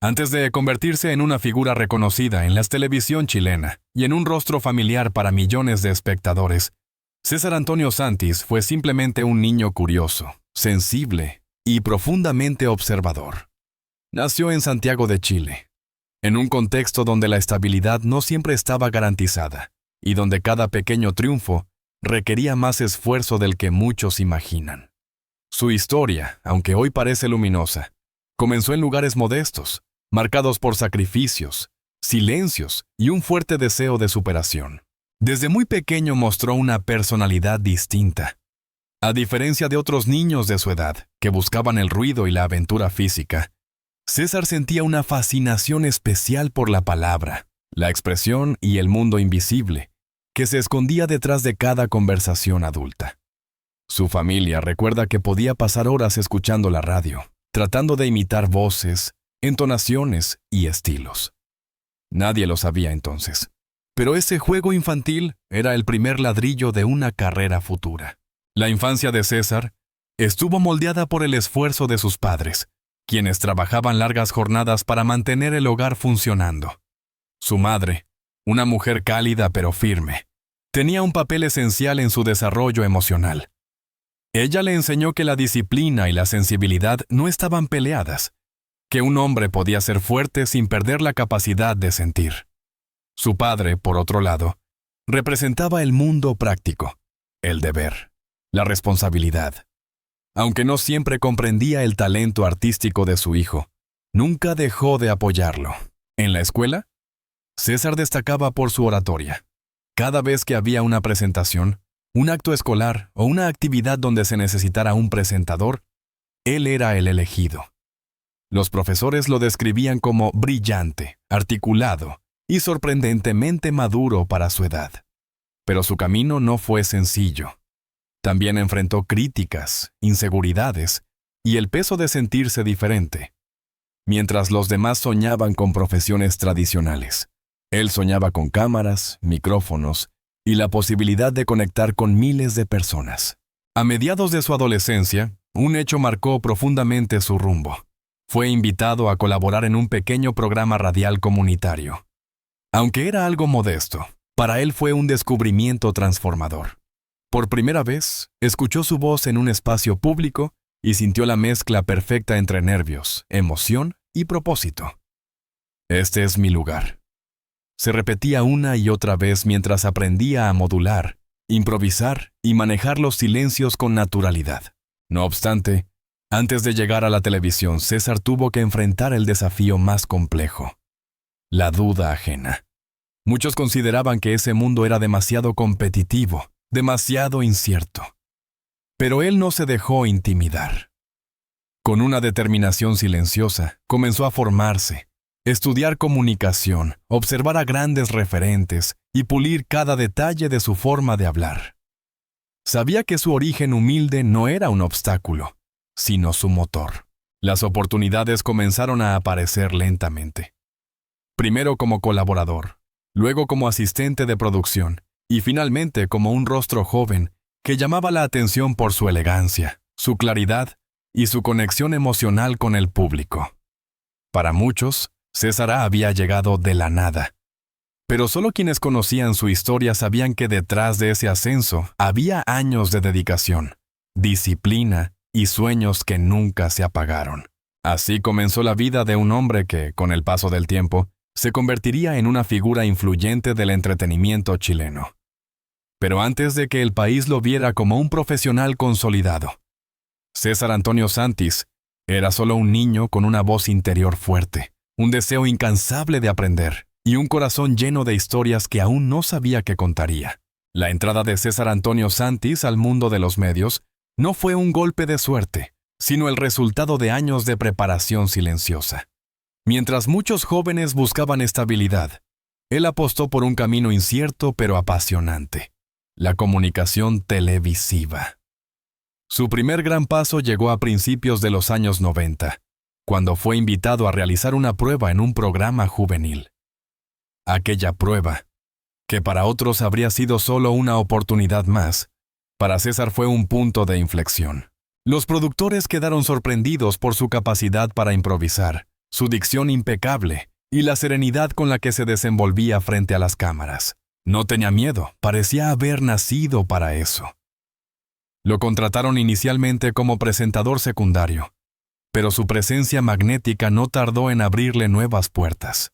Antes de convertirse en una figura reconocida en la televisión chilena y en un rostro familiar para millones de espectadores, César Antonio Santis fue simplemente un niño curioso, sensible y profundamente observador. Nació en Santiago de Chile, en un contexto donde la estabilidad no siempre estaba garantizada y donde cada pequeño triunfo requería más esfuerzo del que muchos imaginan. Su historia, aunque hoy parece luminosa, comenzó en lugares modestos, marcados por sacrificios, silencios y un fuerte deseo de superación. Desde muy pequeño mostró una personalidad distinta. A diferencia de otros niños de su edad, que buscaban el ruido y la aventura física, César sentía una fascinación especial por la palabra, la expresión y el mundo invisible, que se escondía detrás de cada conversación adulta. Su familia recuerda que podía pasar horas escuchando la radio, tratando de imitar voces, entonaciones y estilos. Nadie lo sabía entonces, pero ese juego infantil era el primer ladrillo de una carrera futura. La infancia de César estuvo moldeada por el esfuerzo de sus padres, quienes trabajaban largas jornadas para mantener el hogar funcionando. Su madre, una mujer cálida pero firme, tenía un papel esencial en su desarrollo emocional. Ella le enseñó que la disciplina y la sensibilidad no estaban peleadas, que un hombre podía ser fuerte sin perder la capacidad de sentir. Su padre, por otro lado, representaba el mundo práctico, el deber, la responsabilidad. Aunque no siempre comprendía el talento artístico de su hijo, nunca dejó de apoyarlo. En la escuela, César destacaba por su oratoria. Cada vez que había una presentación, un acto escolar o una actividad donde se necesitara un presentador, él era el elegido. Los profesores lo describían como brillante, articulado y sorprendentemente maduro para su edad. Pero su camino no fue sencillo. También enfrentó críticas, inseguridades y el peso de sentirse diferente. Mientras los demás soñaban con profesiones tradicionales, él soñaba con cámaras, micrófonos y la posibilidad de conectar con miles de personas. A mediados de su adolescencia, un hecho marcó profundamente su rumbo. Fue invitado a colaborar en un pequeño programa radial comunitario. Aunque era algo modesto, para él fue un descubrimiento transformador. Por primera vez, escuchó su voz en un espacio público y sintió la mezcla perfecta entre nervios, emoción y propósito. Este es mi lugar. Se repetía una y otra vez mientras aprendía a modular, improvisar y manejar los silencios con naturalidad. No obstante, antes de llegar a la televisión, César tuvo que enfrentar el desafío más complejo: la duda ajena. Muchos consideraban que ese mundo era demasiado competitivo, demasiado incierto. Pero él no se dejó intimidar. Con una determinación silenciosa, comenzó a formarse, estudiar comunicación, observar a grandes referentes y pulir cada detalle de su forma de hablar. Sabía que su origen humilde no era un obstáculo, sino su motor. Las oportunidades comenzaron a aparecer lentamente. Primero como colaborador, luego como asistente de producción y finalmente como un rostro joven que llamaba la atención por su elegancia, su claridad y su conexión emocional con el público. Para muchos, César había llegado de la nada. Pero solo quienes conocían su historia sabían que detrás de ese ascenso había años de dedicación, disciplina y sueños que nunca se apagaron. Así comenzó la vida de un hombre que, con el paso del tiempo, se convertiría en una figura influyente del entretenimiento chileno. Pero antes de que el país lo viera como un profesional consolidado, César Antonio Santis era solo un niño con una voz interior fuerte, un deseo incansable de aprender y un corazón lleno de historias que aún no sabía que contaría. La entrada de César Antonio Santis al mundo de los medios no fue un golpe de suerte, sino el resultado de años de preparación silenciosa. Mientras muchos jóvenes buscaban estabilidad, él apostó por un camino incierto pero apasionante: la comunicación televisiva. Su primer gran paso llegó a principios de los años 90, cuando fue invitado a realizar una prueba en un programa juvenil. Aquella prueba, que para otros habría sido solo una oportunidad más, para César fue un punto de inflexión. Los productores quedaron sorprendidos por su capacidad para improvisar, su dicción impecable y la serenidad con la que se desenvolvía frente a las cámaras. No tenía miedo, parecía haber nacido para eso. Lo contrataron inicialmente como presentador secundario, pero su presencia magnética no tardó en abrirle nuevas puertas.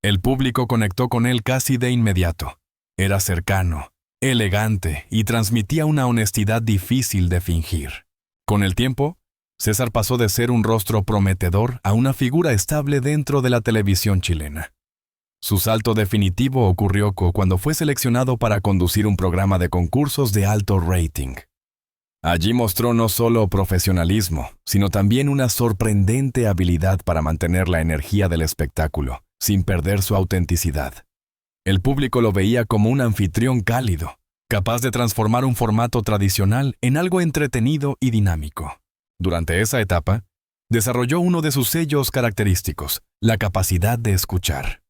El público conectó con él casi de inmediato. Era cercano, elegante y transmitía una honestidad difícil de fingir. Con el tiempo, César pasó de ser un rostro prometedor a una figura estable dentro de la televisión chilena. Su salto definitivo ocurrió cuando fue seleccionado para conducir un programa de concursos de alto rating. Allí mostró no solo profesionalismo, sino también una sorprendente habilidad para mantener la energía del espectáculo, sin perder su autenticidad. El público lo veía como un anfitrión cálido, capaz de transformar un formato tradicional en algo entretenido y dinámico. Durante esa etapa, desarrolló uno de sus sellos característicos, la capacidad de escuchar.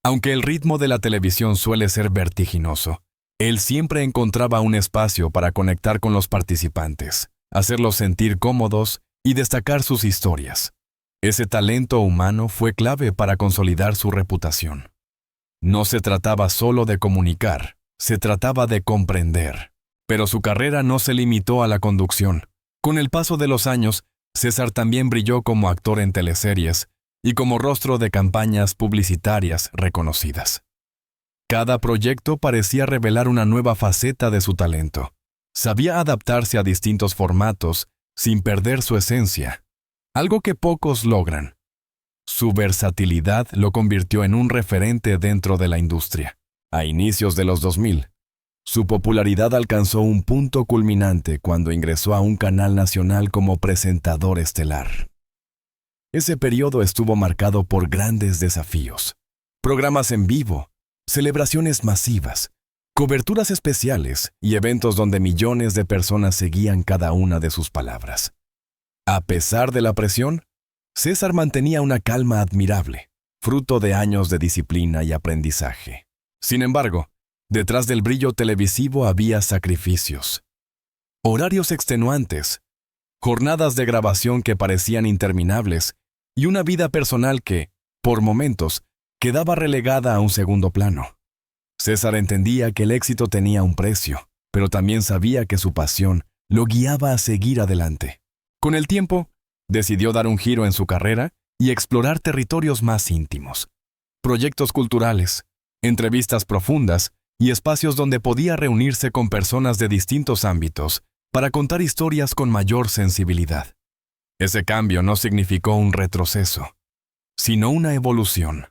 Aunque el ritmo de la televisión suele ser vertiginoso, él siempre encontraba un espacio para conectar con los participantes, hacerlos sentir cómodos y destacar sus historias. Ese talento humano fue clave para consolidar su reputación. No se trataba solo de comunicar, se trataba de comprender. Pero su carrera no se limitó a la conducción. Con el paso de los años, César también brilló como actor en teleseries y como rostro de campañas publicitarias reconocidas. Cada proyecto parecía revelar una nueva faceta de su talento. Sabía adaptarse a distintos formatos sin perder su esencia, algo que pocos logran. Su versatilidad lo convirtió en un referente dentro de la industria. A inicios de los 2000, su popularidad alcanzó un punto culminante cuando ingresó a un canal nacional como presentador estelar. Ese periodo estuvo marcado por grandes desafíos, programas en vivo, celebraciones masivas, coberturas especiales y eventos donde millones de personas seguían cada una de sus palabras. A pesar de la presión, César mantenía una calma admirable, fruto de años de disciplina y aprendizaje. Sin embargo, detrás del brillo televisivo había sacrificios, horarios extenuantes, jornadas de grabación que parecían interminables y una vida personal que, por momentos, quedaba relegada a un segundo plano. César entendía que el éxito tenía un precio, pero también sabía que su pasión lo guiaba a seguir adelante. Con el tiempo, decidió dar un giro en su carrera y explorar territorios más íntimos, proyectos culturales, entrevistas profundas y espacios donde podía reunirse con personas de distintos ámbitos para contar historias con mayor sensibilidad. Ese cambio no significó un retroceso, sino una evolución.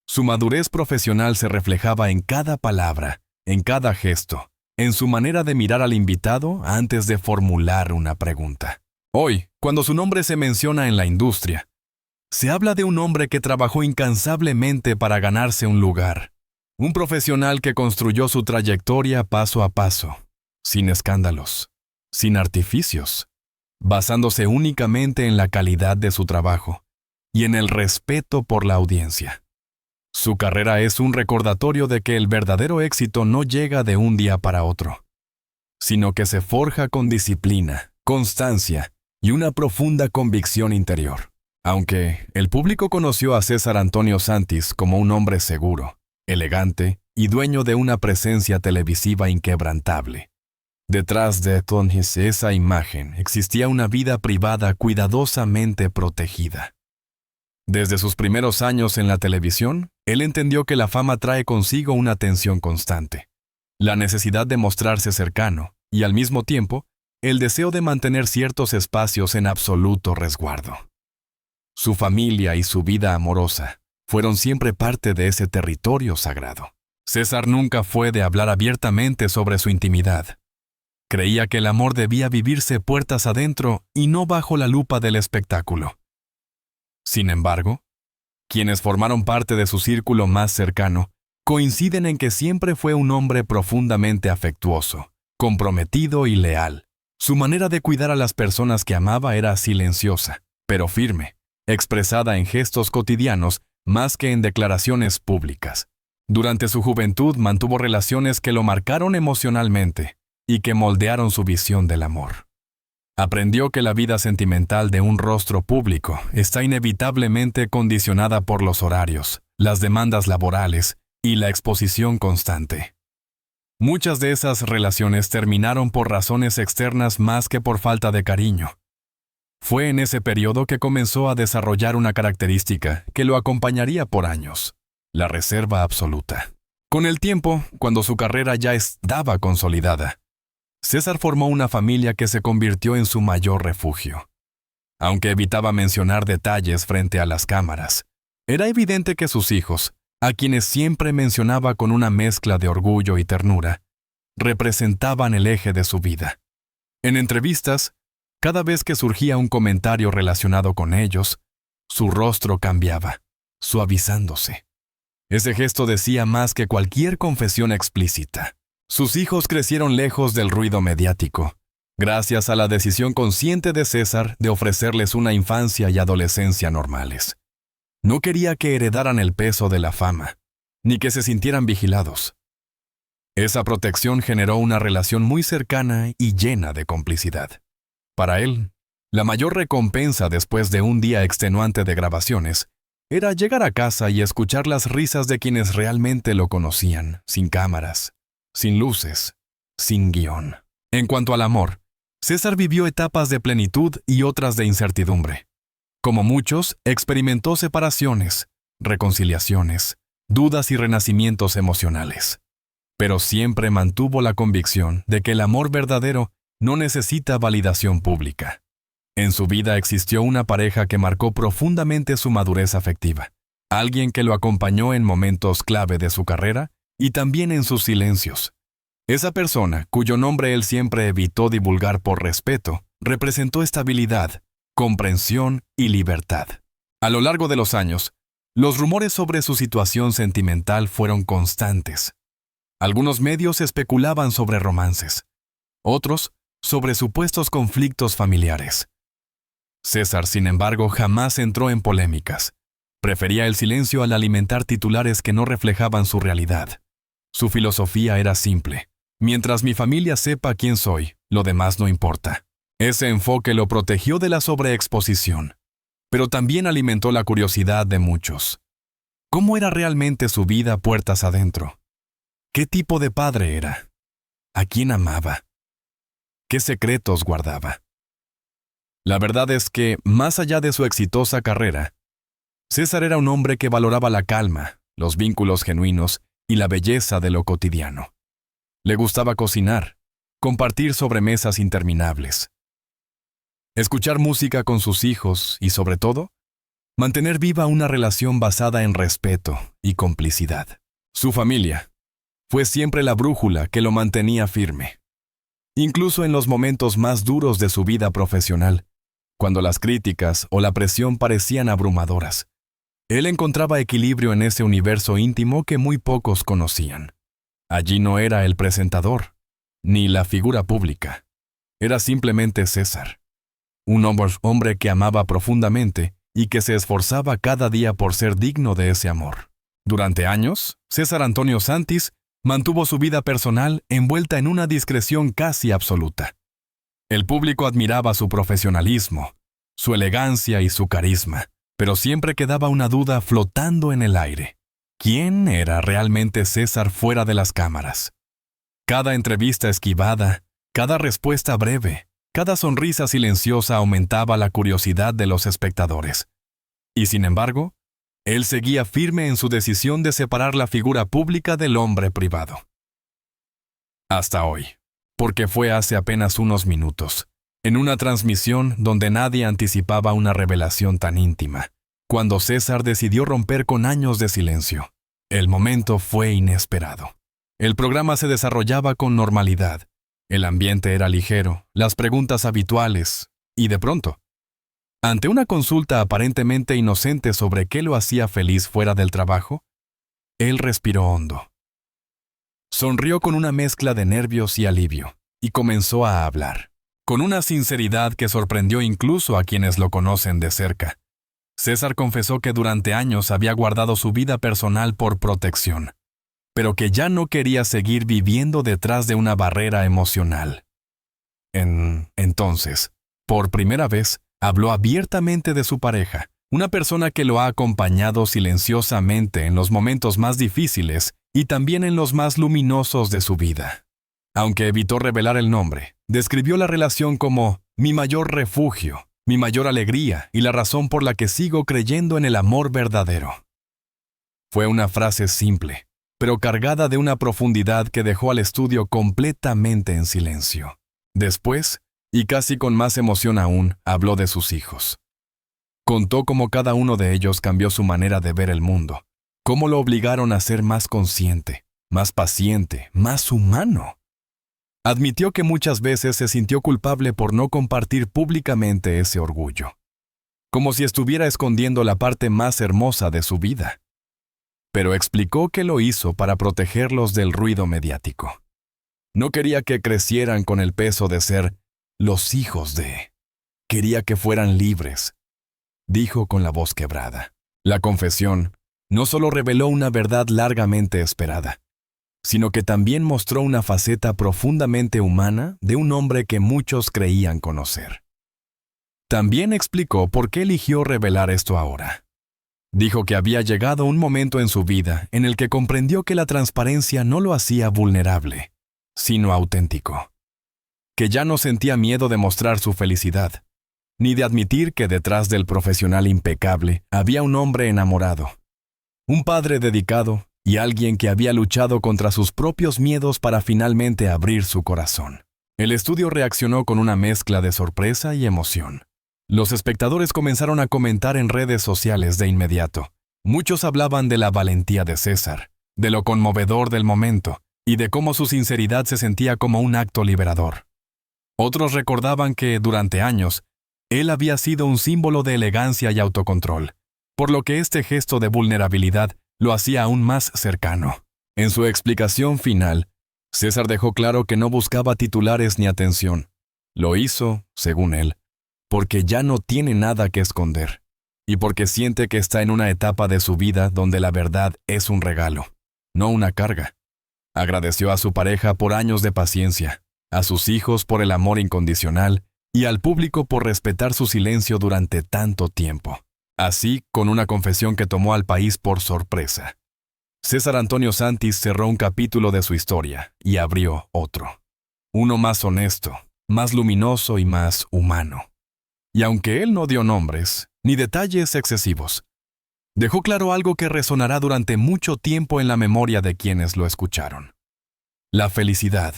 Su madurez profesional se reflejaba en cada palabra, en cada gesto, en su manera de mirar al invitado antes de formular una pregunta. Hoy, cuando su nombre se menciona en la industria, se habla de un hombre que trabajó incansablemente para ganarse un lugar. Un profesional que construyó su trayectoria paso a paso, sin escándalos, sin artificios, basándose únicamente en la calidad de su trabajo y en el respeto por la audiencia. Su carrera es un recordatorio de que el verdadero éxito no llega de un día para otro, sino que se forja con disciplina, constancia y una profunda convicción interior. Aunque el público conoció a César Antonio Santis como un hombre seguro, elegante y dueño de una presencia televisiva inquebrantable, detrás de entonces esa imagen existía una vida privada cuidadosamente protegida. Desde sus primeros años en la televisión, él entendió que la fama trae consigo una tensión constante, la necesidad de mostrarse cercano y al mismo tiempo, el deseo de mantener ciertos espacios en absoluto resguardo. Su familia y su vida amorosa fueron siempre parte de ese territorio sagrado. César nunca fue de hablar abiertamente sobre su intimidad. Creía que el amor debía vivirse puertas adentro y no bajo la lupa del espectáculo. Sin embargo, quienes formaron parte de su círculo más cercano coinciden en que siempre fue un hombre profundamente afectuoso, comprometido y leal. Su manera de cuidar a las personas que amaba era silenciosa, pero firme, expresada en gestos cotidianos más que en declaraciones públicas. Durante su juventud mantuvo relaciones que lo marcaron emocionalmente y que moldearon su visión del amor. Aprendió que la vida sentimental de un rostro público está inevitablemente condicionada por los horarios, las demandas laborales y la exposición constante. Muchas de esas relaciones terminaron por razones externas más que por falta de cariño. Fue en ese periodo que comenzó a desarrollar una característica que lo acompañaría por años: la reserva absoluta. Con el tiempo, cuando su carrera ya estaba consolidada, César formó una familia que se convirtió en su mayor refugio. Aunque evitaba mencionar detalles frente a las cámaras, era evidente que sus hijos, a quienes siempre mencionaba con una mezcla de orgullo y ternura, representaban el eje de su vida. En entrevistas, cada vez que surgía un comentario relacionado con ellos, su rostro cambiaba, suavizándose. Ese gesto decía más que cualquier confesión explícita. Sus hijos crecieron lejos del ruido mediático, gracias a la decisión consciente de César de ofrecerles una infancia y adolescencia normales. No quería que heredaran el peso de la fama, ni que se sintieran vigilados. Esa protección generó una relación muy cercana y llena de complicidad. Para él, la mayor recompensa después de un día extenuante de grabaciones era llegar a casa y escuchar las risas de quienes realmente lo conocían, sin cámaras, sin luces, sin guión. En cuanto al amor, César vivió etapas de plenitud y otras de incertidumbre. Como muchos, experimentó separaciones, reconciliaciones, dudas y renacimientos emocionales. Pero siempre mantuvo la convicción de que el amor verdadero no necesita validación pública. En su vida existió una pareja que marcó profundamente su madurez afectiva, alguien que lo acompañó en momentos clave de su carrera y también en sus silencios. Esa persona, cuyo nombre él siempre evitó divulgar por respeto, representó estabilidad, comprensión y libertad. A lo largo de los años, los rumores sobre su situación sentimental fueron constantes. Algunos medios especulaban sobre romances, otros sobre supuestos conflictos familiares. César, sin embargo, jamás entró en polémicas. Prefería el silencio al alimentar titulares que no reflejaban su realidad. Su filosofía era simple: mientras mi familia sepa quién soy, lo demás no importa. Ese enfoque lo protegió de la sobreexposición, pero también alimentó la curiosidad de muchos. ¿Cómo era realmente su vida puertas adentro? ¿Qué tipo de padre era? ¿A quién amaba? ¿Qué secretos guardaba? La verdad es que, más allá de su exitosa carrera, César era un hombre que valoraba la calma, los vínculos genuinos y la belleza de lo cotidiano. Le gustaba cocinar, compartir sobremesas interminables, escuchar música con sus hijos y, sobre todo, mantener viva una relación basada en respeto y complicidad. Su familia fue siempre la brújula que lo mantenía firme. Incluso en los momentos más duros de su vida profesional, cuando las críticas o la presión parecían abrumadoras, él encontraba equilibrio en ese universo íntimo que muy pocos conocían. Allí no era el presentador, ni la figura pública. Era simplemente César, un hombre que amaba profundamente y que se esforzaba cada día por ser digno de ese amor. Durante años, César Antonio Santis mantuvo su vida personal envuelta en una discreción casi absoluta. El público admiraba su profesionalismo, su elegancia y su carisma, pero siempre quedaba una duda flotando en el aire. ¿Quién era realmente César fuera de las cámaras? Cada entrevista esquivada, cada respuesta breve, cada sonrisa silenciosa aumentaba la curiosidad de los espectadores. Y sin embargo, él seguía firme en su decisión de separar la figura pública del hombre privado. Hasta hoy, porque fue hace apenas unos minutos, en una transmisión donde nadie anticipaba una revelación tan íntima, cuando César decidió romper con años de silencio. El momento fue inesperado. El programa se desarrollaba con normalidad, el ambiente era ligero, las preguntas habituales, y de pronto, ante una consulta aparentemente inocente sobre qué lo hacía feliz fuera del trabajo, él respiró hondo. Sonrió con una mezcla de nervios y alivio, y comenzó a hablar, con una sinceridad que sorprendió incluso a quienes lo conocen de cerca. César confesó que durante años había guardado su vida personal por protección, pero que ya no quería seguir viviendo detrás de una barrera emocional. Entonces, Por primera vez, habló abiertamente de su pareja, una persona que lo ha acompañado silenciosamente en los momentos más difíciles y también en los más luminosos de su vida. Aunque evitó revelar el nombre, describió la relación como mi mayor refugio, mi mayor alegría y la razón por la que sigo creyendo en el amor verdadero. Fue una frase simple, pero cargada de una profundidad que dejó al estudio completamente en silencio. Después, y casi con más emoción aún, habló de sus hijos. Contó cómo cada uno de ellos cambió su manera de ver el mundo, cómo lo obligaron a ser más consciente, más paciente, más humano. Admitió que muchas veces se sintió culpable por no compartir públicamente ese orgullo, como si estuviera escondiendo la parte más hermosa de su vida. Pero explicó que lo hizo para protegerlos del ruido mediático. No quería que crecieran con el peso de ser los hijos de. Quería que fueran libres, dijo con la voz quebrada. La confesión no solo reveló una verdad largamente esperada, sino que también mostró una faceta profundamente humana de un hombre que muchos creían conocer. También explicó por qué eligió revelar esto ahora. Dijo que había llegado un momento en su vida en el que comprendió que la transparencia no lo hacía vulnerable, sino auténtico. Que ya no sentía miedo de mostrar su felicidad, ni de admitir que detrás del profesional impecable había un hombre enamorado, un padre dedicado y alguien que había luchado contra sus propios miedos para finalmente abrir su corazón. El estudio reaccionó con una mezcla de sorpresa y emoción. Los espectadores comenzaron a comentar en redes sociales de inmediato. Muchos hablaban de la valentía de César, de lo conmovedor del momento y de cómo su sinceridad se sentía como un acto liberador. Otros recordaban que, durante años, él había sido un símbolo de elegancia y autocontrol, por lo que este gesto de vulnerabilidad lo hacía aún más cercano. En su explicación final, César dejó claro que no buscaba titulares ni atención. Lo hizo, según él, porque ya no tiene nada que esconder, y porque siente que está en una etapa de su vida donde la verdad es un regalo, no una carga. Agradeció a su pareja por años de paciencia, a sus hijos por el amor incondicional y al público por respetar su silencio durante tanto tiempo. Así, con una confesión que tomó al país por sorpresa, César Antonio Santis cerró un capítulo de su historia y abrió otro. Uno más honesto, más luminoso y más humano. Y aunque él no dio nombres, ni detalles excesivos, dejó claro algo que resonará durante mucho tiempo en la memoria de quienes lo escucharon. La felicidad,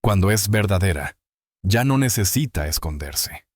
cuando es verdadera, ya no necesita esconderse.